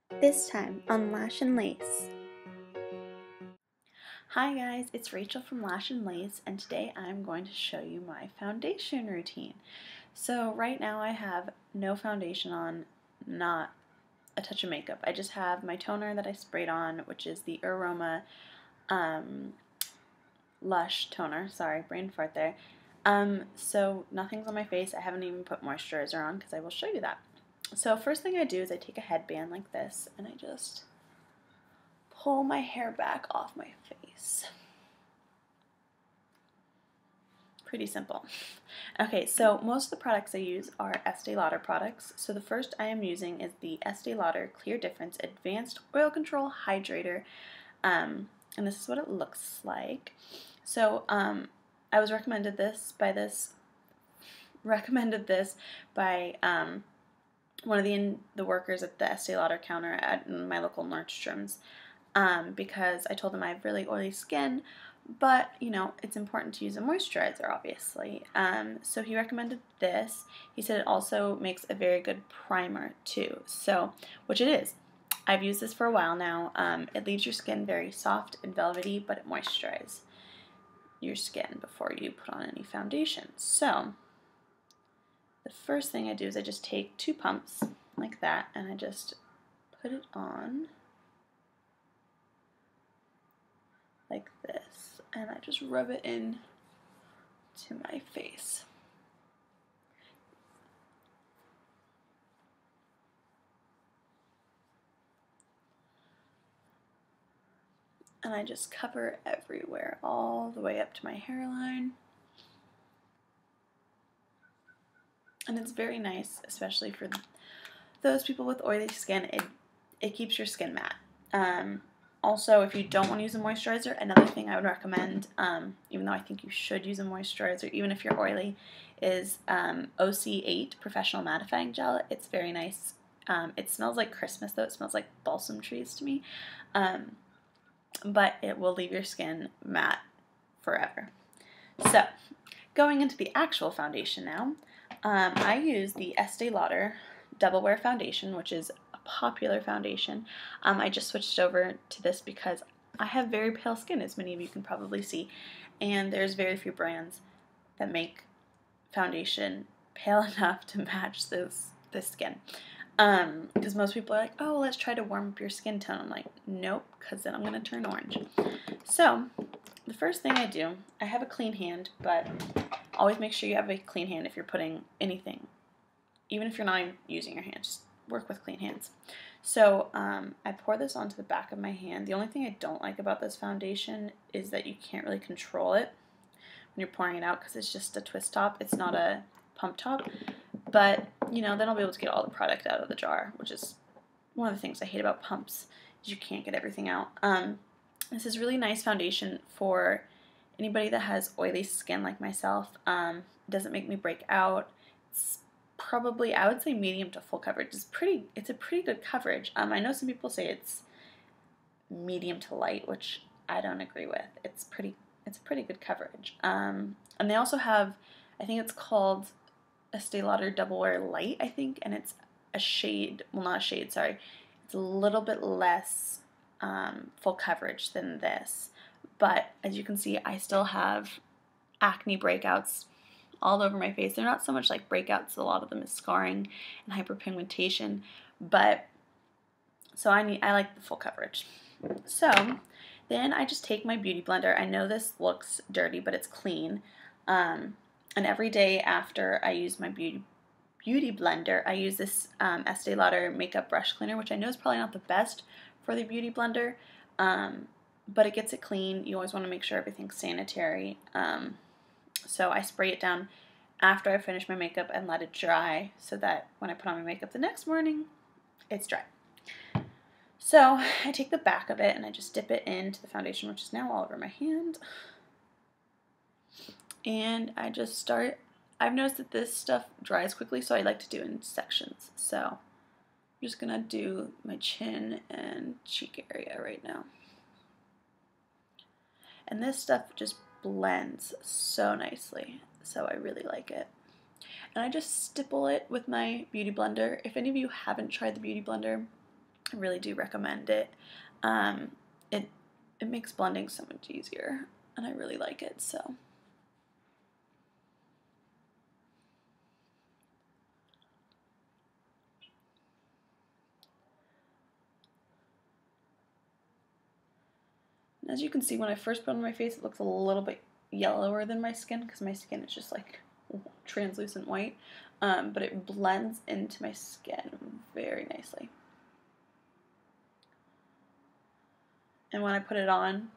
This time on Lash and Lace. Hi guys, it's Rachel from Lash and Lace, and today I'm going to show you my foundation routine. So right now I have no foundation on, not a touch of makeup. I just have my toner that I sprayed on, which is the Aroma Lush toner. Sorry, brain fart there. So nothing's on my face. I haven't even put moisturizer on because I will show you that. So first thing I do is I take a headband like this and I just pull my hair back off my face. Pretty simple. Okay, so most of the products I use are Estee Lauder products. So the first I am using is the Estee Lauder Clear Difference Advanced Oil Control Hydrator. And this is what it looks like. So I was recommended this by one of the workers at the Estee Lauder counter at my local Nordstrom's, because I told them I have really oily skin, but you know it's important to use a moisturizer, obviously. So he recommended this. He said it also makes a very good primer too. So, which it is. I've used this for a while now. It leaves your skin very soft and velvety, but it moisturizes your skin before you put on any foundation. So the first thing I do is I just take 2 pumps like that and I just put it on like this, and I just rub it in to my face. And I just cover everywhere, all the way up to my hairline. And it's very nice, especially for those people with oily skin. It keeps your skin matte. Also, if you don't want to use a moisturizer, another thing I would recommend, even though I think you should use a moisturizer, even if you're oily, is OC8 Professional Mattifying Gel. It's very nice. It smells like Christmas, though. It smells like balsam trees to me. But it will leave your skin matte forever. So, going into the actual foundation now, I use the Estee Lauder Double Wear Foundation, which is a popular foundation. I just switched over to this because I have very pale skin, as many of you can probably see, and there's very few brands that make foundation pale enough to match this skin. Because most people are like, oh, let's try to warm up your skin tone. I'm like, nope, because then I'm going to turn orange. So, the first thing I do, I have a clean hand, but always make sure you have a clean hand if you're putting anything. Even if you're not even using your hand, just work with clean hands. So, I pour this onto the back of my hand. The only thing I don't like about this foundation is that you can't really control it when you're pouring it out because it's just a twist top. It's not a pump top. But, you know, then I'll be able to get all the product out of the jar, which is one of the things I hate about pumps, is you can't get everything out. This is really nice foundation for anybody that has oily skin like myself. It doesn't make me break out. It's probably, I would say, medium to full coverage. It's a pretty good coverage. I know some people say it's medium to light, which I don't agree with. It's a pretty good coverage. And they also have, I think it's called Estee Lauder Double Wear Light, I think, and it's a shade, well, not a shade, sorry, it's a little bit less full coverage than this, but as you can see, I still have acne breakouts all over my face. They're not so much like breakouts, a lot of them is scarring and hyperpigmentation, but so I like the full coverage. So then I just take my beauty blender. I know this looks dirty, but it's clean. And every day after I use my beauty blender, I use this Estee Lauder Makeup Brush Cleaner, which I know is probably not the best for the beauty blender, but it gets it clean. You always want to make sure everything's sanitary. So I spray it down after I finish my makeup and let it dry so that when I put on my makeup the next morning, it's dry. So I take the back of it and I just dip it into the foundation, which is now all over my hand. And I just start, I've noticed that this stuff dries quickly, so I like to do it in sections. So I'm just going to do my chin and cheek area right now. And this stuff just blends so nicely, so I really like it. And I just stipple it with my beauty blender. If any of you haven't tried the beauty blender, I really do recommend it. It makes blending so much easier, and I really like it, so. And as you can see, when I first put it on my face, it looks a little bit yellower than my skin, because my skin is just like translucent white, but it blends into my skin very nicely. And when I put it on,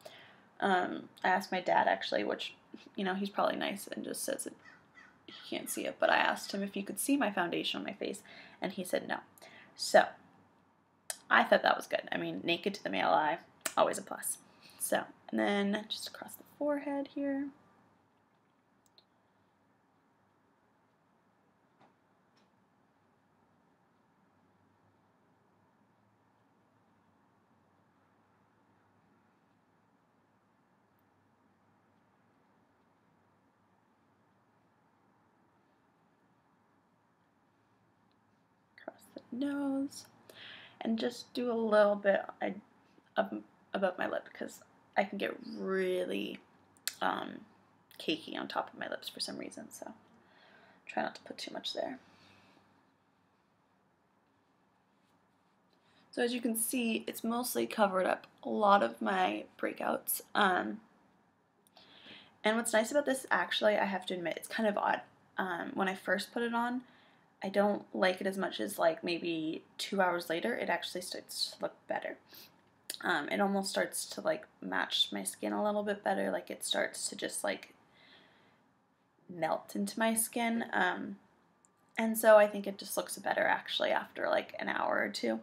I asked my dad actually, which, you know, he's probably nice and just says that he can't see it, but I asked him if he could see my foundation on my face, and he said no. So I thought that was good. I mean, naked to the male eye, always a plus. So, and then just across the forehead here. Across the nose. And just do a little bit above my lip, because I can get really cakey on top of my lips for some reason, so try not to put too much there. So as you can see, it's mostly covered up a lot of my breakouts. And what's nice about this, actually, I have to admit, it's kind of odd. When I first put it on, I don't like it as much as like maybe 2 hours later. It actually starts to look better. It almost starts to like match my skin a little bit better. Like it starts to just like melt into my skin. And so I think it just looks better actually after like an hour or two.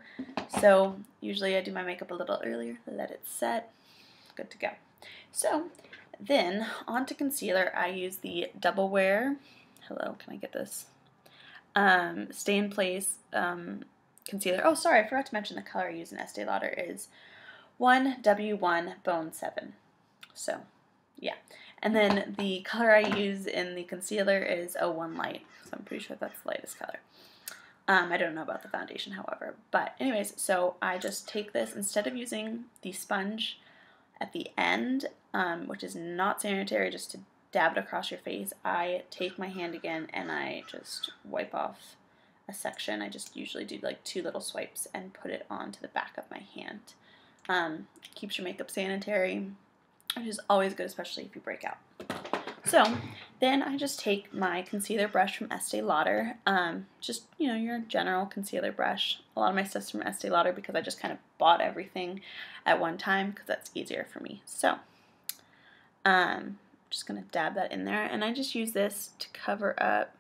So usually I do my makeup a little earlier, let it set, good to go. So then on to concealer. I use the Double Wear, hello, can I get this? Stay in Place concealer. Oh, sorry, I forgot to mention the color I use in Estee Lauder is 1W1 Bone 7. So, yeah. And then the color I use in the concealer is 01 Light. So I'm pretty sure that's the lightest color. I don't know about the foundation, however. But anyways, so I just take this, instead of using the sponge at the end, which is not sanitary, just to dab it across your face, I take my hand again and I just wipe off a section. I just usually do like 2 little swipes and put it onto the back of my hand. Keeps your makeup sanitary, which is always good, especially if you break out. So then I just take my concealer brush from Estee Lauder, just, you know, your general concealer brush. A lot of my stuff's from Estee Lauder because I just kind of bought everything at one time because that's easier for me. So just going to dab that in there, and I just use this to cover up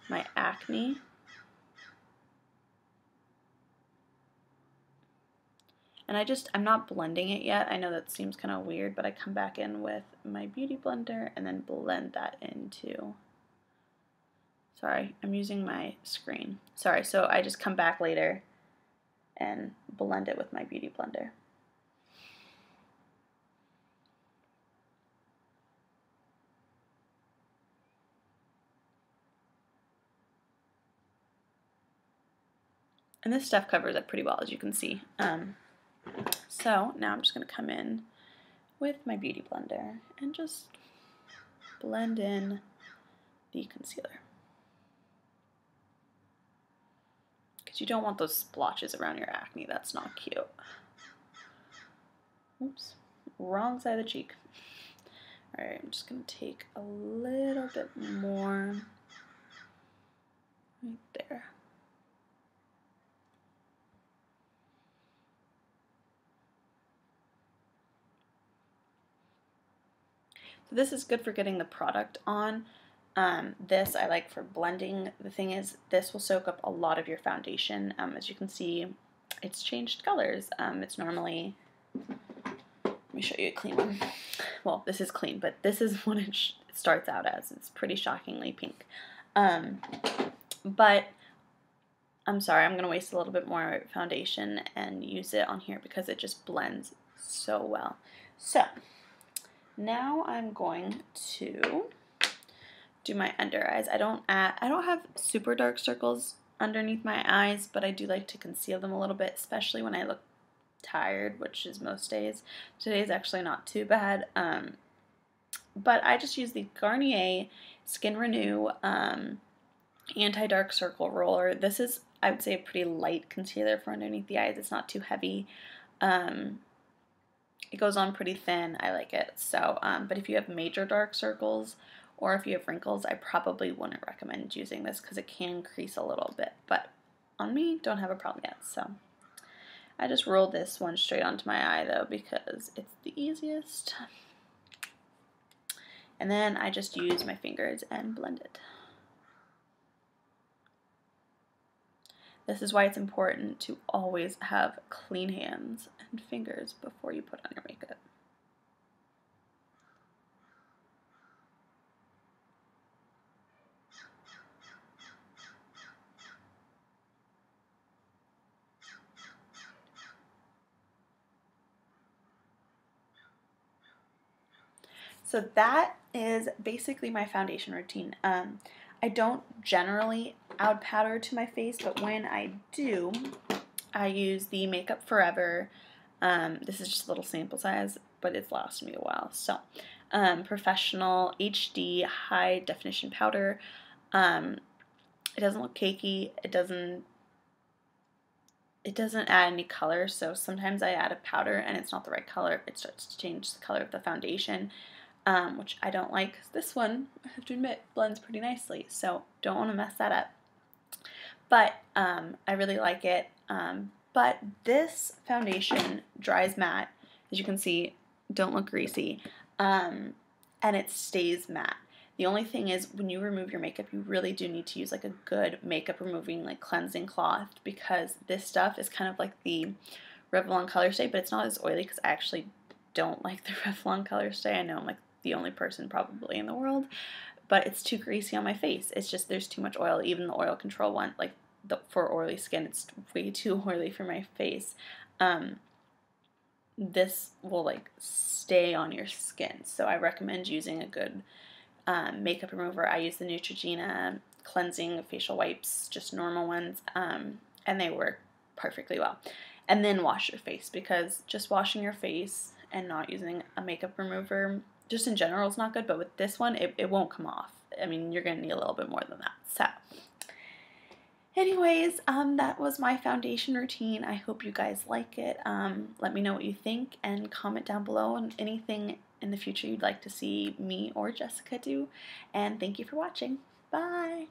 my acne. And I'm not blending it yet. I know that seems kind of weird, but I come back in with my beauty blender and then blend that into, sorry, I'm using my screen. Sorry, so I just come back later and blend it with my beauty blender. And this stuff covers it pretty well, as you can see. So now I'm just going to come in with my beauty blender and just blend in the concealer. Because you don't want those splotches around your acne. That's not cute. Oops, wrong side of the cheek. Alright, I'm just going to take a little bit more right there. So this is good for getting the product on. This I like for blending. The thing is, this will soak up a lot of your foundation. As you can see, it's changed colors. It's normally, let me show you a clean one. Well, this is clean, but this is what it starts out as. It's pretty shockingly pink. But I'm sorry, I'm going to waste a little bit more foundation and use it on here because it just blends so well. So now I'm going to do my under eyes. I don't have super dark circles underneath my eyes, but I do like to conceal them a little bit, especially when I look tired, which is most days. Today's actually not too bad. But I just use the Garnier Skin Renew Anti-Dark Circle Roller. This is, I would say, a pretty light concealer for underneath the eyes. It's not too heavy. It goes on pretty thin. I like it. So, but if you have major dark circles or if you have wrinkles, I probably wouldn't recommend using this because it can crease a little bit. But on me, don't have a problem yet. So I just rolled this one straight onto my eye though because it's the easiest. And then I just use my fingers and blend it. This is why it's important to always have clean hands and fingers before you put on your makeup. So that is basically my foundation routine. I don't generally add powder to my face, but when I do, I use the Makeup Forever. This is just a little sample size, but it's lasted me a while. So, Professional HD High Definition Powder. It doesn't look cakey. It doesn't add any color. So sometimes I add a powder and it's not the right color. It starts to change the color of the foundation. Which I don't like. This one, I have to admit, blends pretty nicely, so don't want to mess that up. But I really like it. But this foundation dries matte, as you can see, don't look greasy, and it stays matte. The only thing is, when you remove your makeup, you really do need to use like a good makeup removing, like cleansing cloth, because this stuff is kind of like the Revlon Color Stay, but it's not as oily because I actually don't like the Revlon Color Stay. I know I'm like the only person probably in the world, but it's too greasy on my face. It's just there's too much oil. Even the oil control one, like for oily skin, it's way too oily for my face. This will like stay on your skin, so I recommend using a good makeup remover. I use the Neutrogena cleansing facial wipes, just normal ones, and they work perfectly well. And then wash your face, because just washing your face and not using a makeup remover just in general is not good, but with this one it won't come off. I mean, you're gonna need a little bit more than that. So anyways, that was my foundation routine. I hope you guys like it. Let me know what you think and comment down below on anything in the future you'd like to see me or Jessica do. And thank you for watching. Bye!